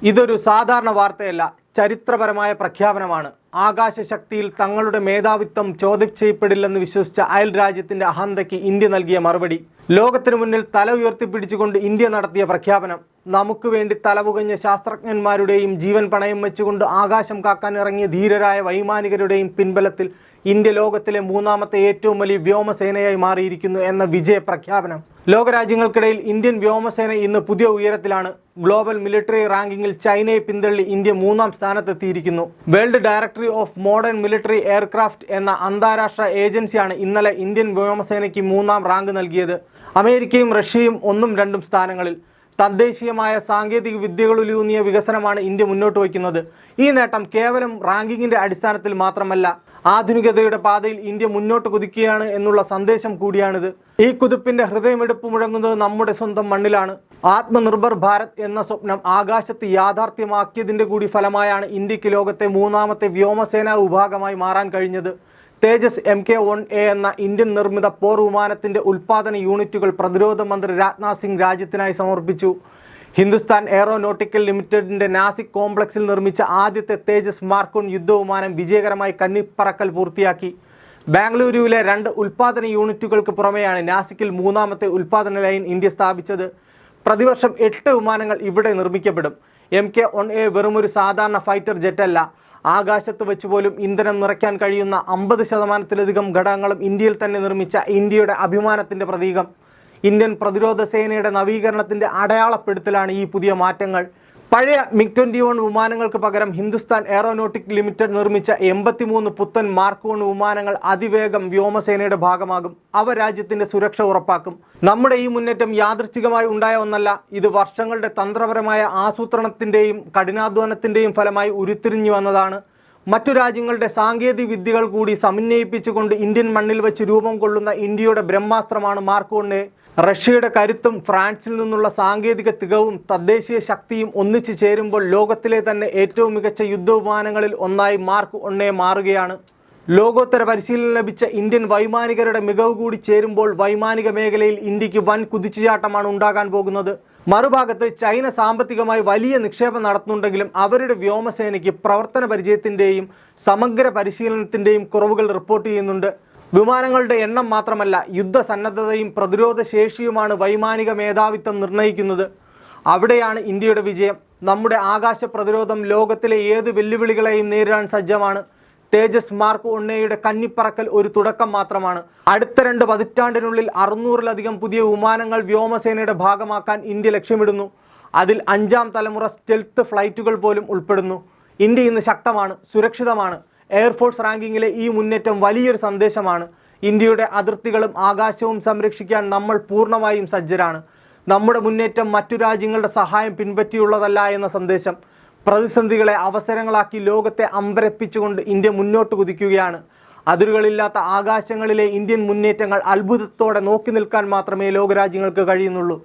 ഇതൊരു സാധാരണ വാർത്തയല്ല, ചരിത്രപരമായ പ്രഖ്യാപനമാണ്. ആകാശശക്തിയിൽ തങ്ങളുടെ മേധാവിത്വം ചോദ്യം ചെയ്യപ്പെടില്ലെന്ന് വിശ്വസിച്ച അയൽ രാജ്യത്തിന്റെ അഹന്തയ്ക്ക് ഇന്ത്യ നൽകിയ മറുപടി. ലോകത്തിനു മുന്നിൽ തല ഉയർത്തിപ്പിടിച്ചുകൊണ്ട് ഇന്ത്യ നടത്തിയ പ്രഖ്യാപനം. നമുക്ക് വേണ്ടി തലപുകഞ്ഞ ശാസ്ത്രജ്ഞന്മാരുടെയും ജീവൻ പണയം വെച്ചുകൊണ്ട് ആകാശം കാക്കാൻ ഇറങ്ങിയ ധീരരായ വൈമാനികരുടെയും പിൻബലത്തിൽ ഇന്ത്യ ലോകത്തിലെ മൂന്നാമത്തെ ഏറ്റവും വലിയ വ്യോമസേനയായി മാറിയിരിക്കുന്നു എന്ന വിജയ പ്രഖ്യാപനം. ലോകരാജ്യങ്ങൾക്കിടയിൽ ഇന്ത്യൻ വ്യോമസേന ഇന്ന് പുതിയ ഉയരത്തിലാണ്. ഗ്ലോബൽ മിലിറ്ററി റാങ്കിങ്ങിൽ ചൈനയെ പിന്തള്ളി ഇന്ത്യ 3-ാം സ്ഥാനത്തെത്തിയിരിക്കുന്നു. World directory of modern military aircraft എന്ന അന്താരാഷ്ട്ര ഏജൻസിയാണ് ഇന്നലെ ഇന്ത്യൻ വ്യോമസേനയ്ക്ക് 3-ാം റാങ്ക് നൽകിയത്. അമേരിക്കയും റഷ്യയും 1-2 സ്ഥാനങ്ങളിൽ. തദ്ദേശീയമായ സാങ്കേതിക വിദ്യകളിലൂന്നിയ വികസനമാണ് ഇന്ത്യ മുന്നോട്ട് വയ്ക്കുന്നത്. ഈ നേട്ടം കേവലം റാങ്കിങ്ങിന്റെ അടിസ്ഥാനത്തിൽ മാത്രമല്ല, ആധുനികതയുടെ പാതയിൽ ഇന്ത്യ മുന്നോട്ട് കുതിക്കുകയാണ് എന്നുള്ള സന്ദേശം കൂടിയാണിത്. ഈ കുതിപ്പിന്റെ ഹൃദയമെടുപ്പ് മുഴങ്ങുന്നത് നമ്മുടെ സ്വന്തം മണ്ണിലാണ്. ആത്മനിർഭർ ഭാരത് എന്ന സ്വപ്നം ആകാശത്ത് യാഥാർത്ഥ്യമാക്കിയതിന്റെ കൂടി ഫലമായാണ് ഇന്ത്യക്ക് ലോകത്തെ 3-ാമത്തെ വ്യോമസേനാ വിഭാഗമായി മാറാൻ കഴിഞ്ഞത്. തേജസ് MK-1A എന്ന ഇന്ത്യൻ നിർമ്മിത പോർ വിമാനത്തിന്റെ ഉൽപാദന യൂണിറ്റുകൾ പ്രതിരോധ മന്ത്രി രാജ്നാഥ് സിംഗ് രാജ്യത്തിനായി സമർപ്പിച്ചു. ഹിന്ദുസ്ഥാൻ എയറോനോട്ടിക്കൽ ലിമിറ്റഡിന്റെ നാസിക് കോംപ്ലക്സിൽ നിർമ്മിച്ച ആദ്യത്തെ തേജസ് മാർക്ക് 1 യുദ്ധവിമാനം വിജയകരമായി കന്നിപ്പറക്കൽ പൂർത്തിയാക്കി. ബാംഗ്ലൂരുവിലെ 2 ഉൽപാദന യൂണിറ്റുകൾക്ക് പുറമെയാണ് നാസിക്കിൽ 3-ാമത്തെ ഉൽപാദന ലൈൻ ഇന്ത്യ സ്ഥാപിച്ചത്. പ്രതിവർഷം 8 വിമാനങ്ങൾ ഇവിടെ നിർമ്മിക്കപ്പെടും. MK-1A വെറുമൊരു സാധാരണ ഫൈറ്റർ ജെറ്റല്ല. ആകാശത്ത് വെച്ച് പോലും ഇന്ധനം നിറയ്ക്കാൻ കഴിയുന്ന 50%-ലധികം ഘടകങ്ങളും ഇന്ത്യയിൽ തന്നെ നിർമ്മിച്ച ഇന്ത്യയുടെ അഭിമാനത്തിന്റെ പ്രതീകം. ഇന്ത്യൻ പ്രതിരോധ സേനയുടെ നവീകരണത്തിന്റെ അടയാളപ്പെടുത്തലാണ് ഈ പുതിയ മാറ്റങ്ങൾ. പഴയ MiG-21 വിമാനങ്ങൾക്ക് പകരം ഹിന്ദുസ്ഥാൻ എയറോനോട്ടിക് ലിമിറ്റഡ് നിർമ്മിച്ച 83 പുത്തൻ മാർക്ക് 1 വിമാനങ്ങൾ അതിവേഗം വ്യോമസേനയുടെ ഭാഗമാകും. അവ രാജ്യത്തിന്റെ സുരക്ഷ ഉറപ്പാക്കും. നമ്മുടെ ഈ മുന്നേറ്റം യാദൃച്ഛികമായി ഉണ്ടായ ഒന്നല്ല. ഇത് വർഷങ്ങളുടെ തന്ത്രപരമായ ആസൂത്രണത്തിന്റെയും കഠിനാധ്വാനത്തിന്റെയും ഫലമായി ഉരുത്തിരിഞ്ഞു വന്നതാണ്. മറ്റു രാജ്യങ്ങളുടെ സാങ്കേതിക വിദ്യകൾ കൂടി സമന്വയിപ്പിച്ചുകൊണ്ട് ഇന്ത്യൻ മണ്ണിൽ വെച്ച് രൂപം കൊള്ളുന്ന ഇന്ത്യയുടെ ബ്രഹ്മാസ്ത്രമാണ് മാർക്ക് 1A. റഷ്യയുടെ കരുത്തും ഫ്രാൻസിൽ നിന്നുള്ള സാങ്കേതിക തികവും തദ്ദേശീയ ശക്തിയും ഒന്നിച്ചു ചേരുമ്പോൾ ലോകത്തിലെ തന്നെ ഏറ്റവും മികച്ച യുദ്ധവിമാനങ്ങളിൽ ഒന്നായി മാർക്ക് 1A മാറുകയാണ്. ലോകോത്തര പരിശീലനം ലഭിച്ച ഇന്ത്യൻ വൈമാനികരുടെ മികവ് കൂടി ചേരുമ്പോൾ വൈമാനിക മേഖലയിൽ ഇന്ത്യക്ക് വൻ കുതിച്ചുചാട്ടമാണ് ഉണ്ടാകാൻ പോകുന്നത്. മറുഭാഗത്ത് ചൈന സാമ്പത്തികമായി വലിയ നിക്ഷേപം നടത്തുന്നുണ്ടെങ്കിലും അവരുടെ വ്യോമസേനയ്ക്ക് പ്രവർത്തന പരിചയത്തിൻ്റെയും സമഗ്ര പരിശീലനത്തിൻ്റെയും കുറവുകൾ റിപ്പോർട്ട് ചെയ്യുന്നുണ്ട്. വിമാനങ്ങളുടെ എണ്ണം മാത്രമല്ല, യുദ്ധസന്നദ്ധതയും പ്രതിരോധ ശേഷിയുമാണ് വൈമാനിക മേധാവിത്വം നിർണ്ണയിക്കുന്നത്. അവിടെയാണ് ഇന്ത്യയുടെ വിജയം. നമ്മുടെ ആകാശ പ്രതിരോധം ലോകത്തിലെ ഏത് വെല്ലുവിളികളെയും നേരിടാൻ സജ്ജമാണ്. തേജസ് മാർക്ക് 1A കന്നിപ്പറക്കൽ ഒരു തുടക്കം മാത്രമാണ്. അടുത്ത 2 പതിറ്റാണ്ടിനുള്ളിൽ 600-ലധികം പുതിയ വിമാനങ്ങൾ വ്യോമസേനയുടെ ഭാഗമാക്കാൻ ഇന്ത്യ ലക്ഷ്യമിടുന്നു. അതിൽ 5-ാം തലമുറ സ്റ്റെൽത്ത് ഫ്ലൈറ്റുകൾ പോലും ഉൾപ്പെടുന്നു. ഇന്ത്യ ഇന്ന് ശക്തമാണ്, സുരക്ഷിതമാണ്. എയർഫോഴ്സ് റാങ്കിങ്ങിലെ ഈ മുന്നേറ്റം വലിയൊരു സന്ദേശമാണ്. ഇന്ത്യയുടെ അതിർത്തികളും ആകാശവും സംരക്ഷിക്കാൻ നമ്മൾ പൂർണ്ണമായും സജ്ജരാണ്. നമ്മുടെ മുന്നേറ്റം മറ്റു രാജ്യങ്ങളുടെ സഹായം പിൻപറ്റിയുള്ളതല്ല എന്ന സന്ദേശം. പ്രതിസന്ധികളെ അവസരങ്ങളാക്കി ലോകത്തെ അമ്പരപ്പിച്ചുകൊണ്ട് ഇന്ത്യ മുന്നോട്ട് കുതിക്കുകയാണ്. അതിരുകളില്ലാത്ത ആകാശങ്ങളിലെ ഇന്ത്യൻ മുന്നേറ്റങ്ങൾ അത്ഭുതത്തോടെ നോക്കി നിൽക്കാൻ മാത്രമേ ലോകരാജ്യങ്ങൾക്ക് കഴിയുന്നുള്ളൂ.